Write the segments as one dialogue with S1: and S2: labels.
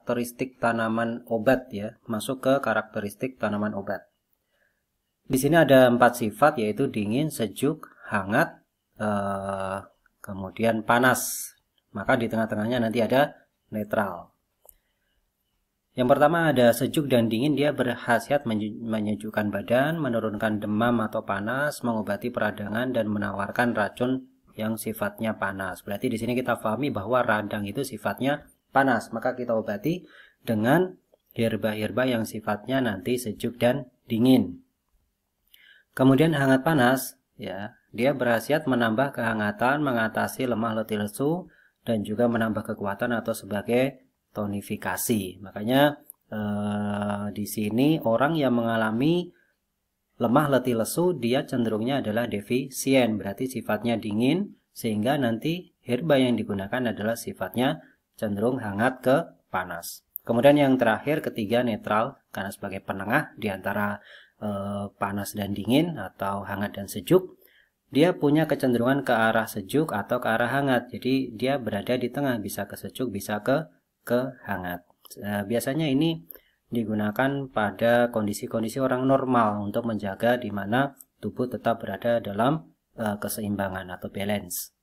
S1: karakteristik tanaman obat ya, masuk ke karakteristik tanaman obat. Di sini ada 4 sifat, yaitu dingin, sejuk, hangat, kemudian panas. Maka di tengah-tengahnya nanti ada netral. Yang pertama ada sejuk dan dingin, dia berkhasiat menyejukkan badan, menurunkan demam atau panas, mengobati peradangan, dan menawarkan racun yang sifatnya panas. Berarti di sini kita pahami bahwa radang itu sifatnya panas, maka kita obati dengan herba-herba yang sifatnya nanti sejuk dan dingin. Kemudian hangat panas, ya, dia berkhasiat menambah kehangatan, mengatasi lemah letih lesu, dan juga menambah kekuatan atau sebagai tonifikasi. Makanya di sini orang yang mengalami lemah letih lesu dia cenderungnya adalah defisien, berarti sifatnya dingin, sehingga nanti herba yang digunakan adalah sifatnya cenderung hangat ke panas. Kemudian yang terakhir ketiga netral, karena sebagai penengah di antara panas dan dingin atau hangat dan sejuk, dia punya kecenderungan ke arah sejuk atau ke arah hangat. Jadi dia berada di tengah, bisa ke sejuk, bisa ke hangat. Biasanya ini digunakan pada kondisi-kondisi orang normal untuk menjaga di mana tubuh tetap berada dalam keseimbangan atau balance.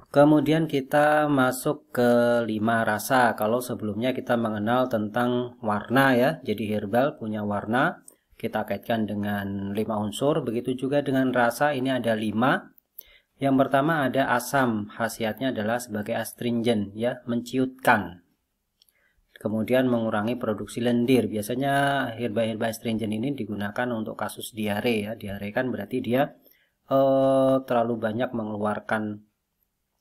S1: Kemudian kita masuk ke 5 rasa. Kalau sebelumnya kita mengenal tentang warna ya, jadi herbal punya warna, kita kaitkan dengan 5 unsur. Begitu juga dengan rasa, ini ada 5. Yang pertama ada asam, khasiatnya adalah sebagai astringent ya, menciutkan. Kemudian mengurangi produksi lendir. Biasanya herba-herba astringent ini digunakan untuk kasus diare ya. Diare kan berarti dia terlalu banyak mengeluarkan,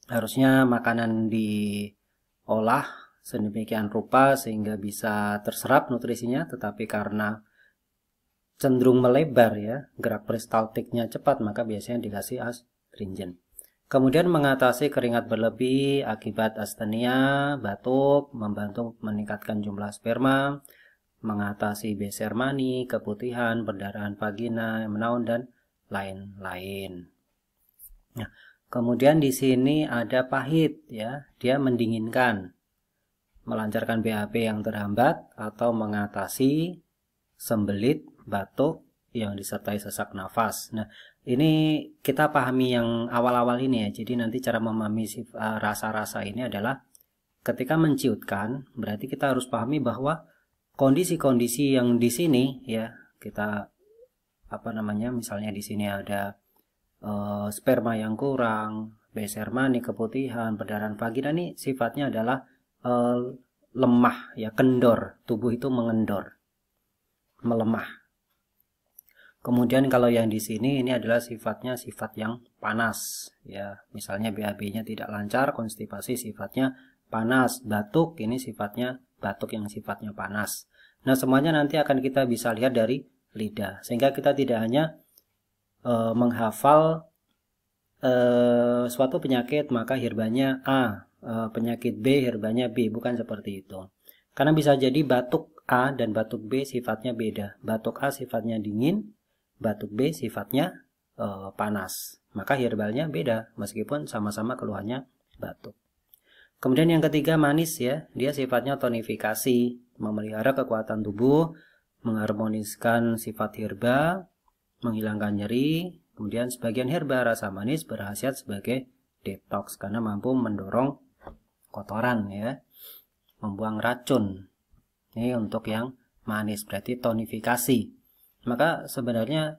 S1: harusnya makanan diolah sedemikian rupa sehingga bisa terserap nutrisinya, tetapi karena cenderung melebar ya, gerak peristaltiknya cepat, maka biasanya dikasih astringent. Kemudian mengatasi keringat berlebih akibat astenia, batuk, membantu meningkatkan jumlah sperma, mengatasi beser mani, keputihan, perdarahan vagina, menaun, dan lain-lain. Nah, kemudian di sini ada pahit ya, dia mendinginkan, melancarkan BAB yang terhambat atau mengatasi sembelit, batuk yang disertai sesak nafas. Nah, ini kita pahami yang awal-awal ini ya. Jadi nanti cara memahami rasa-rasa ini adalah ketika menciutkan, berarti kita harus pahami bahwa kondisi-kondisi yang di sini ya, kita misalnya di sini ada sperma yang kurang, beser mani, keputihan, perdarahan vagina, ini sifatnya adalah lemah ya, kendor, tubuh itu mengendor, melemah. Kemudian kalau yang di sini ini adalah sifatnya sifat yang panas ya. Misalnya BAB-nya tidak lancar, konstipasi sifatnya panas, batuk ini sifatnya batuk yang sifatnya panas. Nah, semuanya nanti akan kita bisa lihat dari lidah. Sehingga kita tidak hanya menghafal suatu penyakit maka herbanya A, penyakit B herbanya B, bukan seperti itu. Karena bisa jadi batuk A dan batuk B sifatnya beda. Batuk A sifatnya dingin, batuk B sifatnya panas. Maka herbalnya beda meskipun sama-sama keluhannya batuk. Kemudian yang ketiga manis ya. Dia sifatnya tonifikasi, memelihara kekuatan tubuh, mengharmoniskan sifat herba, menghilangkan nyeri. Kemudian sebagian herba rasa manis berkhasiat sebagai detox karena mampu mendorong kotoran ya, membuang racun. Ini untuk yang manis, berarti tonifikasi. Maka sebenarnya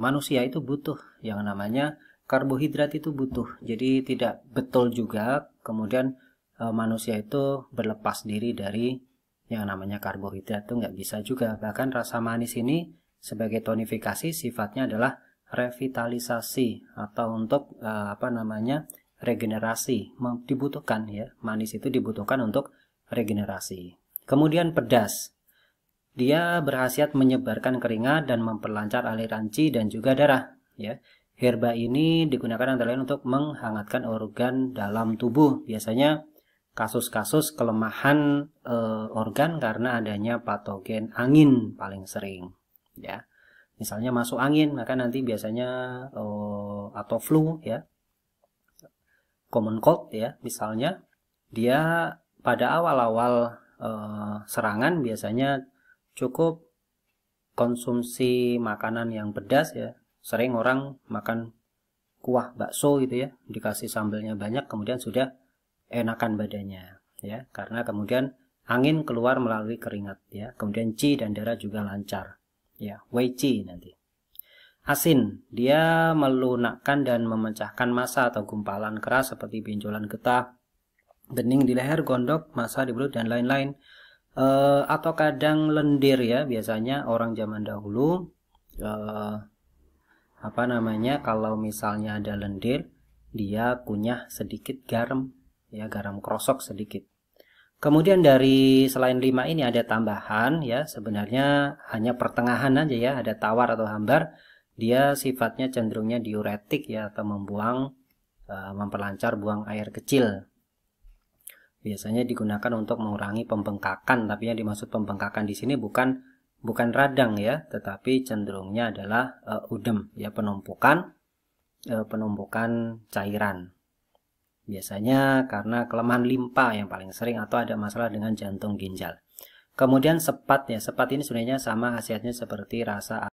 S1: manusia itu butuh yang namanya karbohidrat, itu butuh. Jadi tidak betul juga kemudian manusia itu berlepas diri dari yang namanya karbohidrat, itu nggak bisa juga. Bahkan rasa manis ini sebagai tonifikasi sifatnya adalah revitalisasi atau untuk regenerasi, dibutuhkan ya. Manis itu dibutuhkan untuk regenerasi. Kemudian pedas. Dia berkhasiat menyebarkan keringat dan memperlancar aliran qi dan juga darah ya. Herba ini digunakan antara lain untuk menghangatkan organ dalam tubuh. Biasanya kasus-kasus kelemahan organ karena adanya patogen angin paling sering ya. Misalnya masuk angin, maka nanti biasanya atau flu ya, common cold ya, misalnya dia pada awal-awal serangan biasanya cukup konsumsi makanan yang pedas ya. Sering orang makan kuah bakso gitu ya, dikasih sambelnya banyak, kemudian sudah enakan badannya ya, karena kemudian angin keluar melalui keringat ya, kemudian qi dan darah juga lancar ya, wei qi nanti. Asin, dia melunakkan dan memecahkan massa atau gumpalan keras seperti benjolan getah, bening di leher, gondok, massa di belut dan lain-lain. Atau kadang lendir ya, biasanya orang zaman dahulu kalau misalnya ada lendir, dia kunyah sedikit garam ya, garam krosok sedikit. Kemudian dari selain 5 ini ada tambahan ya, sebenarnya hanya pertengahan aja ya, ada tawar atau hambar. Dia sifatnya cenderungnya diuretik ya, atau memperlancar buang air kecil. Biasanya digunakan untuk mengurangi pembengkakan, tapi yang dimaksud pembengkakan di sini bukan radang ya, tetapi cenderungnya adalah udem ya, penumpukan cairan. Biasanya karena kelemahan limpa yang paling sering, atau ada masalah dengan jantung ginjal. Kemudian sepat ya, sepat ini sebenarnya sama khasiatnya seperti rasa